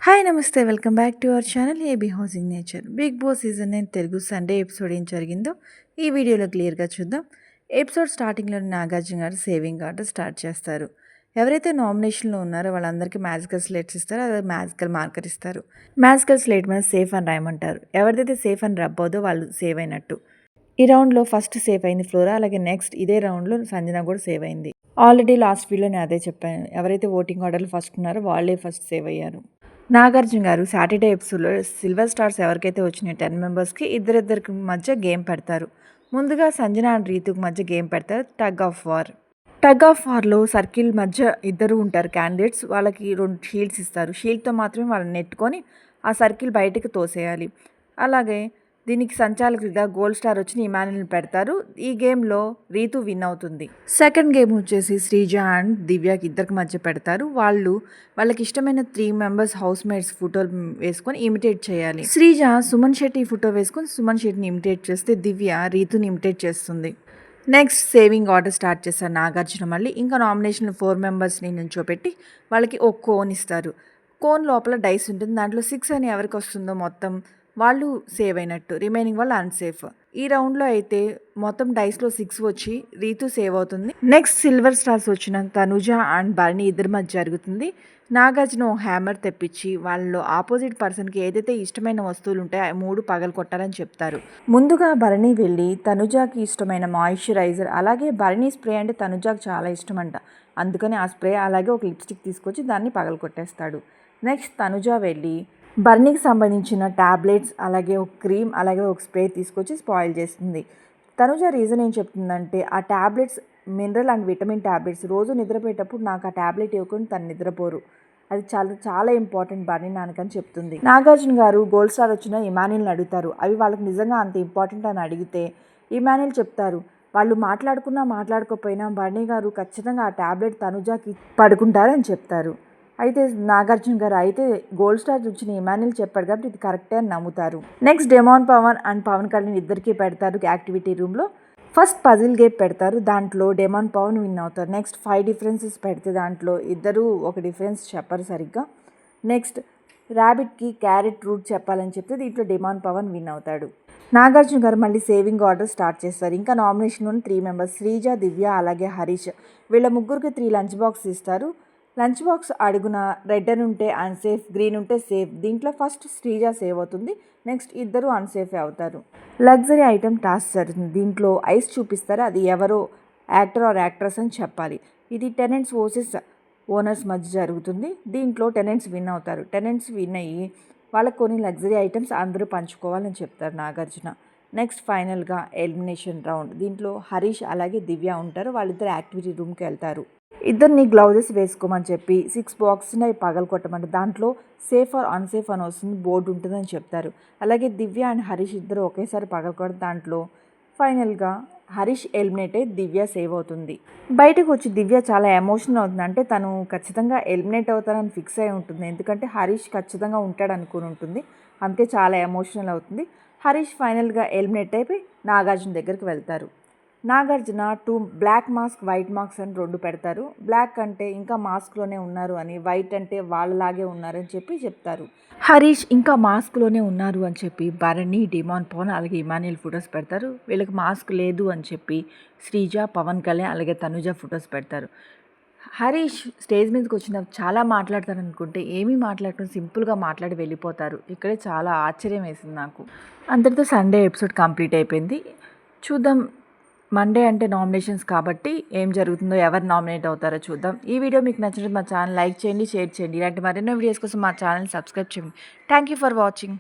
Hi నమస్తే welcome back to our channel AB housing nature. Bigg Boss season 9 Telugu Sunday episode ఏం జరిగిందో ఈ వీడియోలో క్లియర్గా చూద్దాం. ఎపిసోడ్ స్టార్టింగ్లో నాగార్జున గారు సేవింగ్ ఆర్డర్ స్టార్ట్ చేస్తారు. ఎవరైతే నామినేషన్లో ఉన్నారో వాళ్ళందరికీ మ్యాజికల్ స్లేట్స్ ఇస్తారో అదే మ్యాజికల్ మార్కర్ ఇస్తారు. మ్యాజికల్ స్లేట్ మీద సేఫ్ అని రాయమంటారు. ఎవరిదైతే సేఫ్ అని రబ్ అవుదో వాళ్ళు సేవ్ అయినట్టు. ఈ రౌండ్లో ఫస్ట్ సేవ్ అయింది ఫ్లోరా, అలాగే నెక్స్ట్ ఇదే రౌండ్లో సంజన కూడా సేవ్ అయింది. ఆల్రెడీ లాస్ట్ వీడియో నేను అదే చెప్పాను, ఎవరైతే ఓటింగ్ ఆర్డర్లు ఫస్ట్ ఉన్నారో వాళ్ళే ఫస్ట్ సేవ్ అయ్యారు. నాగార్జున గారు సాటర్డే ఎపిసోడ్లో సిల్వర్ స్టార్స్ ఎవరికైతే వచ్చినాయో 10 మెంబర్స్కి ఇద్దరికి మధ్య గేమ్ పెడతారు. ముందుగా సంజన అండ్ రీతుకి మధ్య గేమ్ పెడతారు, tug of war. Tug of వార్లో సర్కిల్ మధ్య ఇద్దరు ఉంటారు క్యాండిడేట్స్, వాళ్ళకి 2 షీల్డ్స్ ఇస్తారు. షీల్డ్తో మాత్రమే వాళ్ళని నెట్టుకొని ఆ సర్కిల్ బయటకు తోసేయాలి. అలాగే దీనికి సంచాలకుడిగా గోల్డ్ స్టార్ వచ్చిన ఇమాన్యుల్ని పెడతారు. ఈ గేమ్లో రీతు విన్ అవుతుంది. సెకండ్ గేమ్ వచ్చేసి శ్రీజ అండ్ దివ్యకి ఇద్దరికి మధ్య పెడతారు. వాళ్ళకి ఇష్టమైన 3 మెంబర్స్ హౌస్ మేట్స్ ఫోటోలు వేసుకొని ఇమిటేట్ చేయాలి. శ్రీజ సుమన్ శెట్టి ఫోటో వేసుకొని సుమన్ శెట్టిని ఇమిటేట్ చేస్తే దివ్య రీతుని ఇమిటేట్ చేస్తుంది. నెక్స్ట్ సేవింగ్ ఆర్డర్ స్టార్ట్ చేస్తారు నాగార్జున. మళ్ళీ ఇంకా నామినేషన్లో 4 మెంబర్స్ని నుంచోపెట్టి వాళ్ళకి ఒక కోన్ ఇస్తారు. కోన్ లోపల డైస్ ఉంటుంది, దాంట్లో 6 అని ఎవరికి వస్తుందో మొత్తం వాళ్ళు సేవ్ అయినట్టు, రిమైనింగ్ వాళ్ళు అన్సేఫ్. ఈ రౌండ్లో అయితే మొత్తం డైస్లో 6 వచ్చి రీతు సేవ్ అవుతుంది. నెక్స్ట్ సిల్వర్ స్టార్స్ వచ్చిన తనుజ అండ్ భరణి ఇద్దరి మధ్య జరుగుతుంది. నాగార్జున హ్యామర్ తెప్పించి వాళ్ళలో ఆపోజిట్ పర్సన్కి ఏదైతే ఇష్టమైన వస్తువులు ఉంటాయో ఆ 3 పగలు కొట్టాలని చెప్తారు. ముందుగా భరణి వెళ్ళి తనుజాకి ఇష్టమైన మాయిశ్చరైజర్, అలాగే భరణి స్ప్రే అంటే తనుజాకి చాలా ఇష్టం అంట, అందుకని ఆ స్ప్రే అలాగే ఒక లిప్స్టిక్ తీసుకొచ్చి దాన్ని పగలు కొట్టేస్తాడు. నెక్స్ట్ తనుజ వెళ్ళి బర్నీకి సంబంధించిన ట్యాబ్లెట్స్, అలాగే ఒక క్రీమ్, అలాగే ఒక స్ప్రే తీసుకొచ్చి స్పాయిల్ చేస్తుంది. తనుజ రీజన్ ఏం చెప్తుందంటే ఆ tablets mineral and vitamin tablets, రోజు నిద్రపోయేటప్పుడు నాకు ఆ ట్యాబ్లెట్ ఇవ్వకుండా తను నిద్రపోరు, అది చాలా చాలా ఇంపార్టెంట్ బర్నీ నాన్నకని చెప్తుంది. నాగార్జున గారు గోల్డ్ స్టార్ వచ్చిన ఇమాన్యుల్ని అడుగుతారు, అవి వాళ్ళకి నిజంగా అంత ఇంపార్టెంట్ అని అడిగితే ఇమాన్యుల్ చెప్తారు వాళ్ళు మాట్లాడుకున్నా మాట్లాడుకోకపోయినా బర్నీ గారు ఖచ్చితంగా ఆ ట్యాబ్లెట్ తనుజాకి పడుకుంటారని చెప్తారు. అయితే నాగార్జున గారు అయితే గోల్డ్ స్టార్ వచ్చిన ఇమాన్యుల్ చెప్పాడు కాబట్టి ఇది కరెక్టే అని నమ్ముతారు. Next demon Pavan and Pavan Kalyan ఇద్దరికి పెడతారు యాక్టివిటీ రూమ్లో. ఫస్ట్ పజిల్ గేమ్ పెడతారు, దాంట్లో డెమాన్ పవన్ విన్ అవుతారు. నెక్స్ట్ 5 డిఫరెన్సెస్ పెడితే దాంట్లో ఇద్దరు ఒక డిఫరెన్స్ చెప్పరు సరిగ్గా. నెక్స్ట్ ర్యాబిట్కి క్యారెట్ రూట్ చెప్పాలని చెప్తే దీంట్లో డెమాన్ పవన్ విన్ అవుతాడు. నాగార్జున గారు మళ్ళీ సేవింగ్ ఆర్డర్ స్టార్ట్ చేస్తారు. ఇంకా నామినేషన్లో 3 మెంబర్స్ శ్రీజ, దివ్య, అలాగే హరీష్, వీళ్ళ ముగ్గురికి 3 లంచ్ బాక్స్ ఇస్తారు. లంచ్ బాక్స్ అడుగున రెడ్ అని ఉంటే అన్సేఫ్, గ్రీన్ ఉంటే సేఫ్. దీంట్లో ఫస్ట్ శ్రీజ సేవ్ అవుతుంది, నెక్స్ట్ ఇద్దరు అన్సేఫ్ అవుతారు. లగ్జరీ ఐటమ్ టాస్క్ జరుగుతుంది. దీంట్లో ఐస్ చూపిస్తారు, అది ఎవరో యాక్టర్ ఆర్ యాక్ట్రెస్ అని చెప్పాలి. ఇది టెనెంట్స్ వర్సెస్ ఓనర్స్ మధ్య జరుగుతుంది. దీంట్లో టెనెంట్స్ విన్ అవుతారు. టెనెంట్స్ విన్ అయ్యి వాళ్ళకి కొన్ని లగ్జరీ ఐటమ్స్ అందరూ పంచుకోవాలని చెప్తారు నాగార్జున. నెక్స్ట్ ఫైనల్గా ఎలిమినేషన్ రౌండ్. దీంట్లో హరీష్ అలాగే దివ్య ఉంటారు. వాళ్ళిద్దరు యాక్టివిటీ రూమ్కి వెళ్తారు. ఇద్దరిని గ్లౌజెస్ వేసుకోమని చెప్పి 6 బాక్స్ని పగలు కొట్టమంటే దాంట్లో సేఫ్ ఆర్ అన్సేఫ్ అని వస్తుంది, బోర్డు ఉంటుందని చెప్తారు. అలాగే దివ్య అండ్ హరీష్ ఇద్దరు ఒకేసారి పగలు కొట్టి దాంట్లో ఫైనల్గా హరీష్ ఎలిమినేట్ అయ్యి దివ్య సేవ్ అవుతుంది. బయటకు వచ్చి దివ్య చాలా ఎమోషనల్ అవుతుంది, అంటే తను ఖచ్చితంగా ఎలిమినేట్ అవుతానని ఫిక్స్ అయి ఉంటుంది, ఎందుకంటే హరీష్ ఖచ్చితంగా ఉంటాడు అనుకుని ఉంటుంది, అంతే చాలా ఎమోషనల్ అవుతుంది. హరీష్ ఫైనల్గా ఎలిమినేట్ అయిపోయి నాగార్జున దగ్గరికి వెళ్తారు. Nagarjuna 2 black mask, white mask అని 2 పెడతారు. బ్లాక్ అంటే ఇంకా మాస్క్లోనే ఉన్నారు అని, వైట్ అంటే వాళ్ళలాగే ఉన్నారని చెప్పి చెప్తారు. హరీష్ ఇంకా మాస్క్లోనే ఉన్నారు అని చెప్పి భరణి, డిమాన్ పవన్ అలాగే ఇమాన్యుల్ ఫొటోస్ పెడతారు. వీళ్ళకి మాస్క్ లేదు అని చెప్పి శ్రీజ, పవన్ కళ్యాణ్ అలాగే తనుజ ఫొటోస్ పెడతారు. హరీష్ స్టేజ్ మీదకి వచ్చిన చాలా మాట్లాడతారు అనుకుంటే ఏమీ మాట్లాడటం, సింపుల్గా మాట్లాడి వెళ్ళిపోతారు. ఇక్కడే చాలా ఆశ్చర్యం వేసింది నాకు. అందరితో సండే ఎపిసోడ్ కంప్లీట్ అయిపోయింది. చూద్దాం మండే అంటే నామినేషన్స్ కాబట్టి ఏం జరుగుతుందో, ఎవరు నామినేట్ అవుతారో చూద్దాం. ఈ వీడియో మీకు నచ్చినట్టు మా ఛానల్ లైక్ చేయండి, షేర్ చేయండి. ఇలాంటి మరెన్నో వీడియోస్ కోసం మా ఛానల్ సబ్స్క్రైబ్ చేయండి. Thank you for watching.